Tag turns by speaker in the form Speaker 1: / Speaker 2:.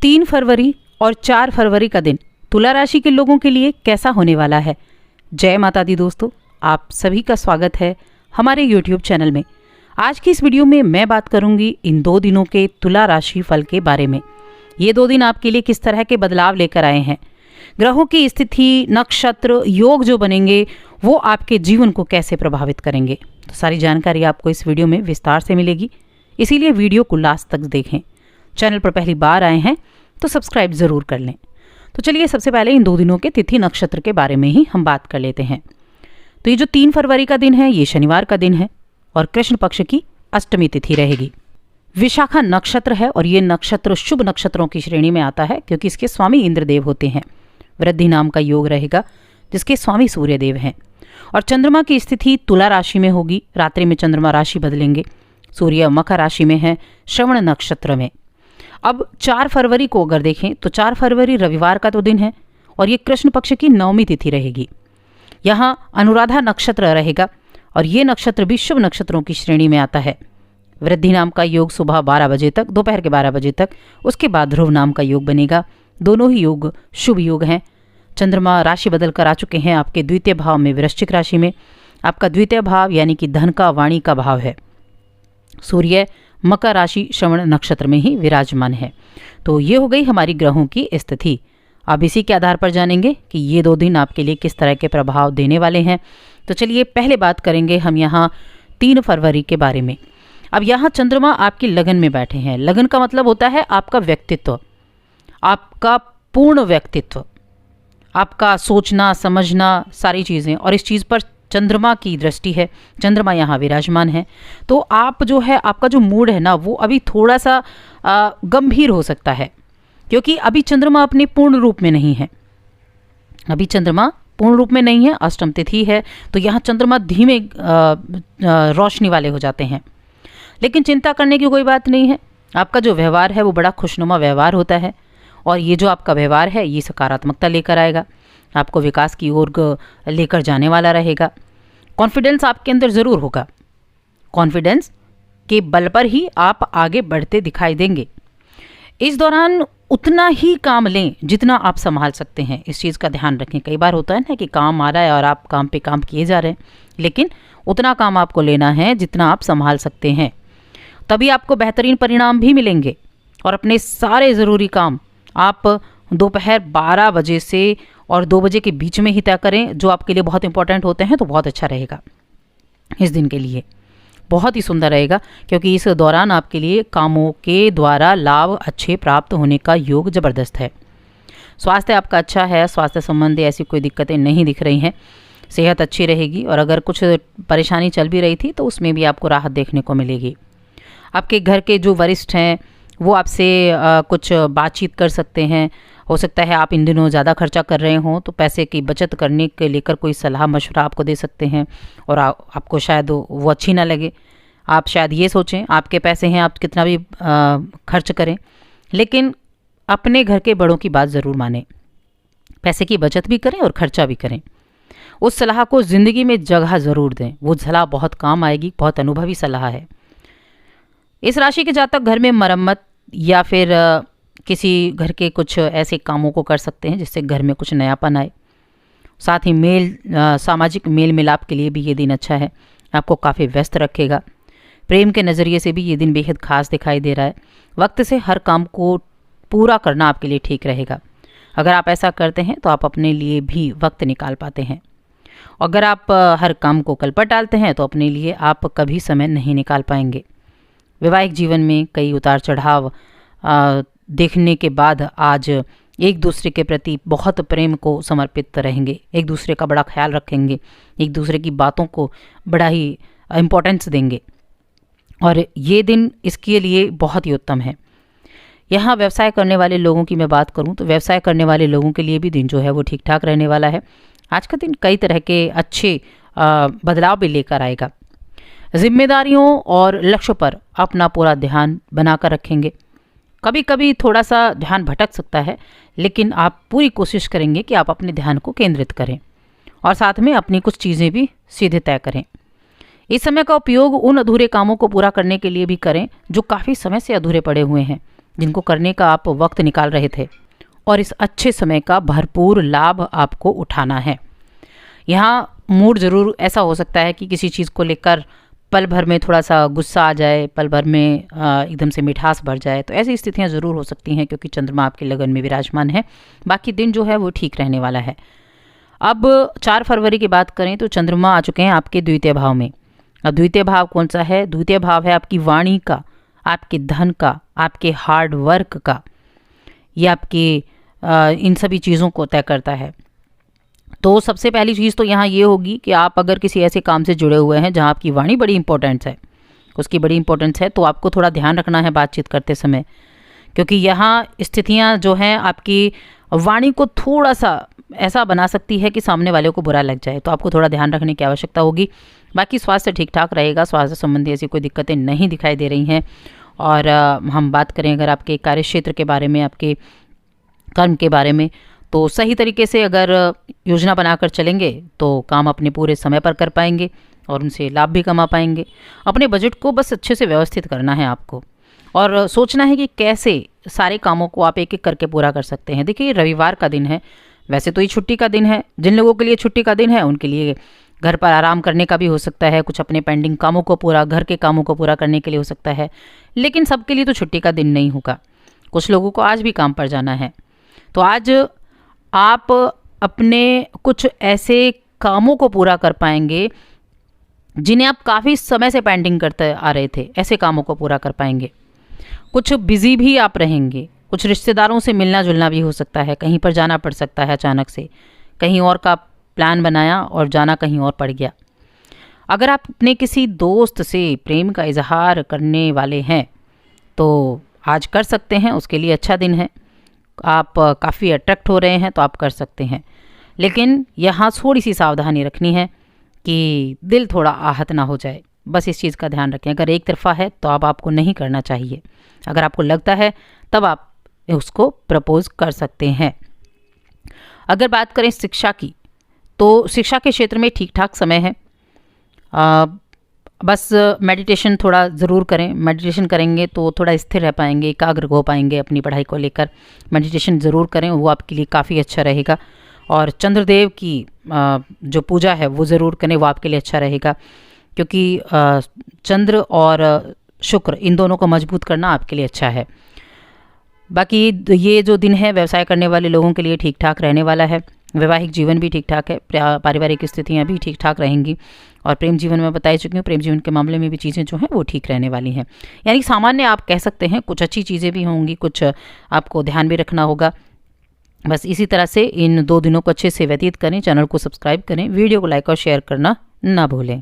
Speaker 1: 3 फरवरी और 4 फरवरी का दिन तुला राशि के लोगों के लिए कैसा होने वाला है। जय माता दी दोस्तों, आप सभी का स्वागत है हमारे YouTube चैनल में। आज की इस वीडियो में मैं बात करूंगी इन 2 दिनों के तुला राशि फल के बारे में। ये 2 दिन आपके लिए किस तरह के बदलाव लेकर आए हैं, ग्रहों की स्थिति, नक्षत्र, योग जो बनेंगे वो आपके जीवन को कैसे प्रभावित करेंगे, तो सारी जानकारी आपको इस वीडियो में विस्तार से मिलेगी। इसीलिए वीडियो को लास्ट तक देखें। चैनल पर पहली बार आए हैं तो सब्सक्राइब ज़रूर कर लें। तो चलिए सबसे पहले इन 2 दिनों के तिथि नक्षत्र के बारे में ही हम बात कर लेते हैं। तो ये जो 3 फरवरी का दिन है ये शनिवार का दिन है और कृष्ण पक्ष की अष्टमी तिथि रहेगी। विशाखा नक्षत्र है और ये नक्षत्र शुभ नक्षत्रों की श्रेणी में आता है क्योंकि इसके स्वामी इंद्रदेव होते हैं। वृद्धि नाम का योग रहेगा जिसके स्वामी सूर्यदेव हैं और चंद्रमा की स्थिति तुला राशि में होगी। रात्रि में चंद्रमा राशि बदलेंगे, सूर्य मकर राशि में है, श्रवण नक्षत्र में। अब 4 फरवरी को अगर देखें तो 4 फरवरी रविवार का तो दिन है और ये कृष्ण पक्ष की नवमी तिथि रहेगी। यहाँ अनुराधा नक्षत्र रहेगा और ये नक्षत्र भी शुभ नक्षत्रों की श्रेणी में आता है। वृद्धि नाम का योग सुबह 12 बजे तक, दोपहर के 12 बजे तक, उसके बाद ध्रुव नाम का योग बनेगा। दोनों ही योग शुभ योग हैं। चंद्रमा राशि बदल कर आ चुके हैं आपके द्वितीय भाव में, वृश्चिक राशि में। आपका द्वितीय भाव यानी कि धन का, वाणी का भाव है। सूर्य मकर राशि श्रवण नक्षत्र में ही विराजमान है। तो ये हो गई हमारी ग्रहों की स्थिति। अब इसी के आधार पर जानेंगे कि ये 2 दिन आपके लिए किस तरह के प्रभाव देने वाले हैं। तो चलिए पहले बात करेंगे हम यहाँ 3 फरवरी के बारे में। अब यहाँ चंद्रमा आपकी लगन में बैठे हैं। लगन का मतलब होता है आपका व्यक्तित्व, आपका पूर्ण व्यक्तित्व, आपका सोचना समझना सारी चीज़ें, और इस चीज़ पर चंद्रमा की दृष्टि है। चंद्रमा यहाँ विराजमान है। तो आप जो है, आपका जो मूड है ना वो अभी थोड़ा सा गंभीर हो सकता है क्योंकि अभी चंद्रमा अपने पूर्ण रूप में नहीं है। अभी चंद्रमा पूर्ण रूप में नहीं है, अष्टम तिथि है, तो यहाँ चंद्रमा धीमे रोशनी वाले हो जाते हैं। लेकिन चिंता करने की कोई बात नहीं है। आपका जो व्यवहार है वो बड़ा खुशनुमा व्यवहार होता है और ये जो आपका व्यवहार है ये सकारात्मकता लेकर आएगा, आपको विकास की ओर लेकर जाने वाला रहेगा। कॉन्फिडेंस आपके अंदर ज़रूर होगा। कॉन्फिडेंस के बल पर ही आप आगे बढ़ते दिखाई देंगे। इस दौरान उतना ही काम लें जितना आप संभाल सकते हैं, इस चीज़ का ध्यान रखें। कई बार होता है ना कि काम आ रहा है और आप काम पे काम किए जा रहे हैं, लेकिन उतना काम आपको लेना है जितना आप संभाल सकते हैं, तभी आपको बेहतरीन परिणाम भी मिलेंगे। और अपने सारे ज़रूरी काम आप दोपहर 12 बजे से और 2 बजे के बीच में ही तय करें, जो आपके लिए बहुत इंपॉर्टेंट होते हैं, तो बहुत अच्छा रहेगा। इस दिन के लिए बहुत ही सुंदर रहेगा क्योंकि इस दौरान आपके लिए कामों के द्वारा लाभ अच्छे प्राप्त होने का योग ज़बरदस्त है। स्वास्थ्य आपका अच्छा है, स्वास्थ्य संबंधी ऐसी कोई दिक्कतें नहीं दिख रही हैं। सेहत अच्छी रहेगी और अगर कुछ परेशानी चल भी रही थी तो उसमें भी आपको राहत देखने को मिलेगी। आपके घर के जो वरिष्ठ हैं वो आपसे कुछ बातचीत कर सकते हैं। हो सकता है आप इन दिनों ज़्यादा खर्चा कर रहे हों तो पैसे की बचत करने के लेकर कोई सलाह मशवरा आपको दे सकते हैं और आपको शायद वो अच्छी ना लगे। आप शायद ये सोचें आपके पैसे हैं, आप कितना भी खर्च करें, लेकिन अपने घर के बड़ों की बात ज़रूर मानें। पैसे की बचत भी करें और खर्चा भी करें। उस सलाह को ज़िंदगी में जगह ज़रूर दें, वो सलाह बहुत काम आएगी, बहुत अनुभवी सलाह है। इस राशि के जातक घर में मरम्मत या फिर किसी घर के कुछ ऐसे कामों को कर सकते हैं जिससे घर में कुछ नयापन आए। साथ ही सामाजिक मेल मिलाप के लिए भी ये दिन अच्छा है, आपको काफ़ी व्यस्त रखेगा। प्रेम के नज़रिए से भी ये दिन बेहद खास दिखाई दे रहा है। वक्त से हर काम को पूरा करना आपके लिए ठीक रहेगा। अगर आप ऐसा करते हैं तो आप अपने लिए भी वक्त निकाल पाते हैं। अगर आप हर काम को कल पर टालते हैं तो अपने लिए आप कभी समय नहीं निकाल पाएंगे। वैवाहिक जीवन में कई उतार चढ़ाव देखने के बाद आज एक दूसरे के प्रति बहुत प्रेम को समर्पित रहेंगे, एक दूसरे का बड़ा ख्याल रखेंगे, एक दूसरे की बातों को बड़ा ही इम्पोर्टेंस देंगे और ये दिन इसके लिए बहुत ही उत्तम है। यहाँ व्यवसाय करने वाले लोगों की मैं बात करूँ तो व्यवसाय करने वाले लोगों के लिए भी दिन जो है वो ठीक ठाक रहने वाला है। आज का दिन कई तरह के अच्छे बदलाव भी लेकर आएगा। जिम्मेदारियों और लक्ष्य पर अपना पूरा ध्यान बनाकर रखेंगे। कभी कभी थोड़ा सा ध्यान भटक सकता है, लेकिन आप पूरी कोशिश करेंगे कि आप अपने ध्यान को केंद्रित करें और साथ में अपनी कुछ चीज़ें भी सीधे तय करें। इस समय का उपयोग उन अधूरे कामों को पूरा करने के लिए भी करें जो काफ़ी समय से अधूरे पड़े हुए हैं। जिनको करने का आप वक्त निकाल रहे थे, और इस अच्छे समय का भरपूर लाभ आपको उठाना है। यहाँ मूड ज़रूर ऐसा हो सकता है कि किसी चीज़ को लेकर पल भर में थोड़ा सा गुस्सा आ जाए, पल भर में एकदम से मिठास भर जाए, तो ऐसी स्थितियाँ ज़रूर हो सकती हैं क्योंकि चंद्रमा आपके लगन में विराजमान है। बाकी दिन जो है वो ठीक रहने वाला है। अब 4 फरवरी की बात करें तो चंद्रमा आ चुके हैं आपके द्वितीय भाव में। अब द्वितीय भाव कौन सा है? द्वितीय भाव है आपकी वाणी का, आपके धन का, आपके हार्ड वर्क का। ये आपके इन सभी चीज़ों को तय करता है। तो सबसे पहली चीज़ तो यहाँ ये होगी कि आप अगर किसी ऐसे काम से जुड़े हुए हैं जहाँ आपकी वाणी बड़ी इंपॉर्टेंस है, उसकी बड़ी इंपॉर्टेंस है, तो आपको थोड़ा ध्यान रखना है बातचीत करते समय, क्योंकि यहाँ स्थितियाँ जो हैं आपकी वाणी को थोड़ा सा ऐसा बना सकती है कि सामने वाले को बुरा लग जाए, तो आपको थोड़ा ध्यान रखने की आवश्यकता होगी। बाकी स्वास्थ्य ठीक ठाक रहेगा, स्वास्थ्य संबंधी ऐसी कोई दिक्कतें नहीं दिखाई दे रही हैं। और हम बात करें अगर आपके कार्य क्षेत्र के बारे में, आपके कर्म के बारे में, तो सही तरीके से अगर योजना बनाकर चलेंगे तो काम अपने पूरे समय पर कर पाएंगे और उनसे लाभ भी कमा पाएंगे। अपने बजट को बस अच्छे से व्यवस्थित करना है आपको, और सोचना है कि कैसे सारे कामों को आप एक एक करके पूरा कर सकते हैं। देखिए, रविवार का दिन है, वैसे तो ये छुट्टी का दिन है। जिन लोगों के लिए छुट्टी का दिन है उनके लिए घर पर आराम करने का भी हो सकता है, कुछ अपने पेंडिंग कामों को पूरा, घर के कामों को पूरा करने के लिए हो सकता है, लेकिन सबके लिए तो छुट्टी का दिन नहीं होगा। कुछ लोगों को आज भी काम पर जाना है। तो आज आप अपने कुछ ऐसे कामों को पूरा कर पाएंगे जिन्हें आप काफ़ी समय से पेंडिंग करते आ रहे थे, ऐसे कामों को पूरा कर पाएंगे। कुछ बिजी भी आप रहेंगे, कुछ रिश्तेदारों से मिलना जुलना भी हो सकता है, कहीं पर जाना पड़ सकता है अचानक से, कहीं और का प्लान बनाया और जाना कहीं और पड़ गया। अगर आप अपने किसी दोस्त से प्रेम का इजहार करने वाले हैं तो आज कर सकते हैं, उसके लिए अच्छा दिन है। आप काफ़ी अट्रैक्ट हो रहे हैं तो आप कर सकते हैं, लेकिन यहाँ थोड़ी सी सावधानी रखनी है कि दिल थोड़ा आहत ना हो जाए, बस इस चीज़ का ध्यान रखें। अगर एक तरफा है तो आपको नहीं करना चाहिए। अगर आपको लगता है तब आप उसको प्रपोज कर सकते हैं। अगर बात करें शिक्षा की, तो शिक्षा के क्षेत्र में ठीक ठाक समय है। बस मेडिटेशन थोड़ा ज़रूर करें। मेडिटेशन करेंगे तो थोड़ा स्थिर रह पाएंगे, एकाग्र हो पाएंगे अपनी पढ़ाई को लेकर। मेडिटेशन ज़रूर करें, वो आपके लिए काफ़ी अच्छा रहेगा। और चंद्रदेव की जो पूजा है वो ज़रूर करें, वो आपके लिए अच्छा रहेगा, क्योंकि चंद्र और शुक्र इन दोनों को मजबूत करना आपके लिए अच्छा है। बाकी ये जो दिन है व्यवसाय करने वाले लोगों के लिए ठीक ठाक रहने वाला है। वैवाहिक जीवन भी ठीक ठाक है, पारिवारिक स्थितियाँ भी ठीक ठाक रहेंगी, और प्रेम जीवन में बता चुकी हूँ, प्रेम जीवन के मामले में भी चीज़ें जो हैं वो ठीक रहने वाली हैं। यानी सामान्य आप कह सकते हैं, कुछ अच्छी चीज़ें भी होंगी, कुछ आपको ध्यान भी रखना होगा। बस इसी तरह से इन 2 दिनों को अच्छे से व्यतीत करें। चैनल को सब्सक्राइब करें, वीडियो को लाइक और शेयर करना ना भूलें।